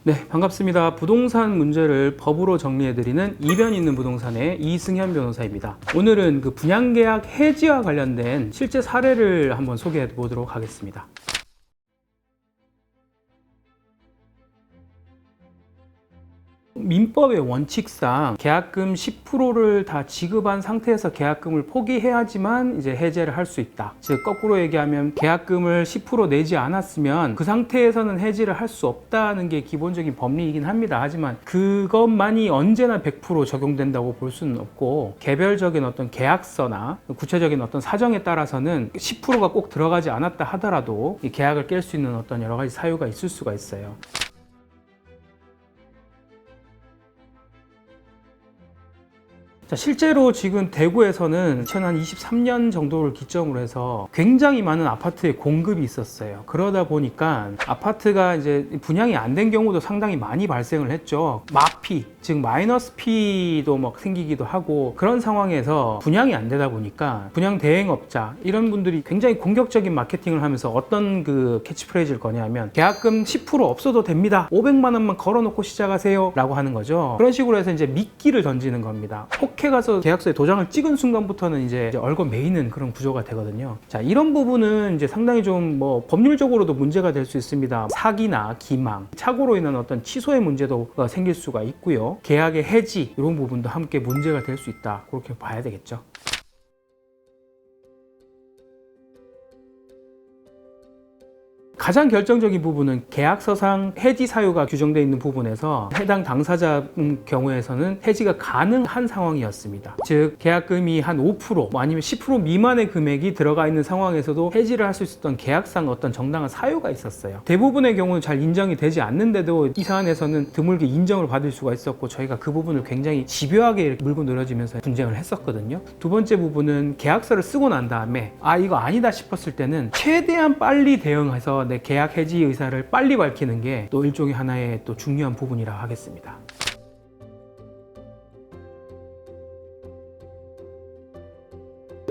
네, 반갑습니다. 부동산 문제를 법으로 정리해드리는 이변 있는 부동산의 이승현 변호사입니다. 오늘은 그 분양계약 해지와 관련된 실제 사례를 한번 소개해 보도록 하겠습니다. 민법의 원칙상 계약금 10%를 다 지급한 상태에서 계약금을 포기해야지만 이제 해제를 할 수 있다. 즉 거꾸로 얘기하면 계약금을 10% 내지 않았으면 그 상태에서는 해지를 할 수 없다는 게 기본적인 법리이긴 합니다. 하지만 그것만이 언제나 100% 적용된다고 볼 수는 없고, 개별적인 어떤 계약서나 구체적인 어떤 사정에 따라서는 10%가 꼭 들어가지 않았다 하더라도 이 계약을 깰 수 있는 어떤 여러 가지 사유가 있을 수가 있어요. 자, 실제로 지금 대구에서는 2023년 정도를 기점으로 해서 굉장히 많은 아파트의 공급이 있었어요. 그러다 보니까 아파트가 이제 분양이 안 된 경우도 상당히 많이 발생을 했죠. 마피, 즉 마이너스 피도 막 생기기도 하고, 그런 상황에서 분양이 안 되다 보니까 분양 대행업자 이런 분들이 굉장히 공격적인 마케팅을 하면서 어떤 그 캐치프레이즈를 거냐면, 계약금 10% 없어도 됩니다, 500만 원만 걸어놓고 시작하세요 라고 하는 거죠. 그런 식으로 해서 이제 미끼를 던지는 겁니다. 혹해 가서 계약서에 도장을 찍은 순간부터는 이제 얼거 매이는 그런 구조가 되거든요. 자, 이런 부분은 이제 상당히 좀 뭐 법률적으로도 문제가 될 수 있습니다. 사기나 기망, 착오로 인한 어떤 취소의 문제도 생길 수가 있고요. 계약의 해지, 이런 부분도 함께 문제가 될 수 있다, 그렇게 봐야 되겠죠. 가장 결정적인 부분은 계약서상 해지 사유가 규정되어 있는 부분에서 해당 당사자 경우에서는 해지가 가능한 상황이었습니다. 즉 계약금이 한 5% 아니면 10% 미만의 금액이 들어가 있는 상황에서도 해지를 할 수 있었던 계약상 어떤 정당한 사유가 있었어요. 대부분의 경우는 잘 인정이 되지 않는데도 이 사안에서는 드물게 인정을 받을 수가 있었고, 저희가 그 부분을 굉장히 집요하게 물고 늘어지면서 분쟁을 했었거든요. 두 번째 부분은 계약서를 쓰고 난 다음에 이거 아니다 싶었을 때는 최대한 빨리 대응해서 내 계약 해지 의사를 빨리 밝히는 게 또 일종의 하나의 또 중요한 부분이라 하겠습니다.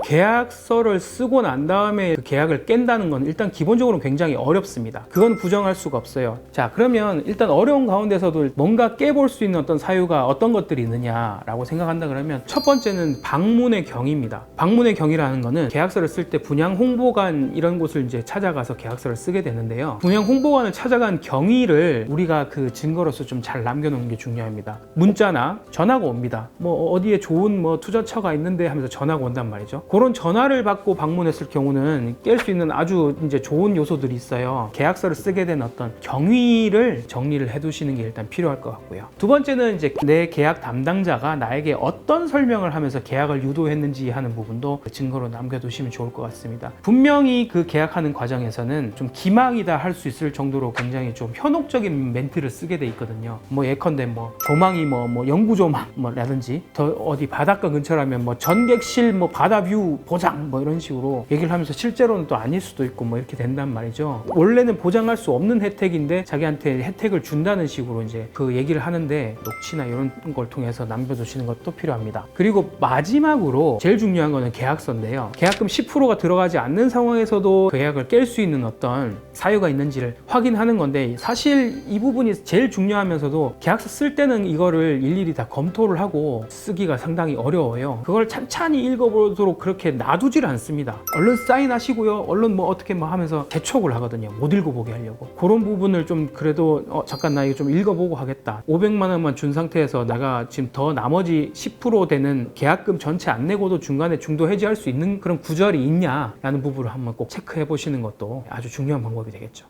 계약서를 쓰고 난 다음에 그 계약을 깬다는 건 일단 기본적으로 굉장히 어렵습니다. 그건 부정할 수가 없어요. 자, 그러면 일단 어려운 가운데서도 뭔가 깨볼 수 있는 어떤 사유가 어떤 것들이 있느냐라고 생각한다 그러면, 첫 번째는 방문의 경위입니다. 방문의 경위라는 거는 계약서를 쓸 때 분양 홍보관 이런 곳을 이제 찾아가서 계약서를 쓰게 되는데요. 분양 홍보관을 찾아간 경위를 우리가 그 증거로서 좀 잘 남겨놓는 게 중요합니다. 문자나 전화가 옵니다. 뭐 어디에 좋은 뭐 투자처가 있는데 하면서 전화가 온단 말이죠. 그런 전화를 받고 방문했을 경우는 깰 수 있는 아주 이제 좋은 요소들이 있어요. 계약서를 쓰게 된 어떤 경위를 정리를 해두시는 게 일단 필요할 것 같고요. 두 번째는 이제 내 계약 담당자가 나에게 어떤 설명을 하면서 계약을 유도했는지 하는 부분도 증거로 남겨두시면 좋을 것 같습니다. 분명히 그 계약하는 과정에서는 좀 기망이다 할 수 있을 정도로 굉장히 좀 현혹적인 멘트를 쓰게 돼 있거든요. 뭐 예컨대 뭐 조망이 뭐 영구 조망 라든지, 더 어디 바닷가 근처라면 뭐 전객실 뭐 바다뷰 보장 뭐 이런 식으로 얘기를 하면서 실제로는 또 아닐 수도 있고 뭐 이렇게 된단 말이죠. 원래는 보장할 수 없는 혜택인데 자기한테 혜택을 준다는 식으로 이제 그 얘기를 하는데, 녹취나 이런 걸 통해서 남겨두시는 것도 필요합니다. 그리고 마지막으로 제일 중요한 거는 계약서인데요. 계약금 10%가 들어가지 않는 상황에서도 그 계약을 깰 수 있는 어떤 사유가 있는지를 확인하는 건데, 사실 이 부분이 제일 중요하면서도 계약서 쓸 때는 이거를 일일이 다 검토를 하고 쓰기가 상당히 어려워요. 그걸 찬찬히 읽어보도록 그렇게 놔두질 않습니다. 얼른 사인하시고요, 얼른 뭐 어떻게 뭐 하면서 재촉을 하거든요. 못 읽어보게 하려고. 그런 부분을 좀 그래도 잠깐 나 이거 좀 읽어보고 하겠다, 500만 원만 준 상태에서 내가 지금 더 나머지 10% 되는 계약금 전체 안 내고도 중간에 중도 해지할 수 있는 그런 구절이 있냐라는 부분을 한번 꼭 체크해 보시는 것도 아주 중요한 방법이 되겠죠.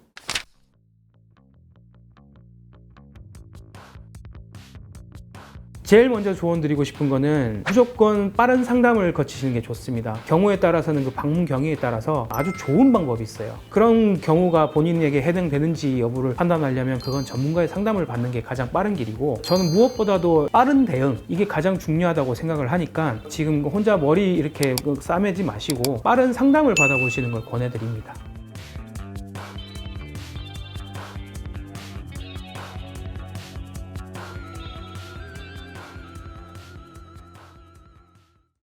제일 먼저 조언 드리고 싶은 거는 무조건 빠른 상담을 거치시는 게 좋습니다. 경우에 따라서는 그 방문 경위에 따라서 아주 좋은 방법이 있어요. 그런 경우가 본인에게 해당되는지 여부를 판단하려면 그건 전문가의 상담을 받는 게 가장 빠른 길이고, 저는 무엇보다도 빠른 대응, 이게 가장 중요하다고 생각을 하니까 지금 혼자 머리 이렇게 싸매지 마시고 빠른 상담을 받아보시는 걸 권해드립니다.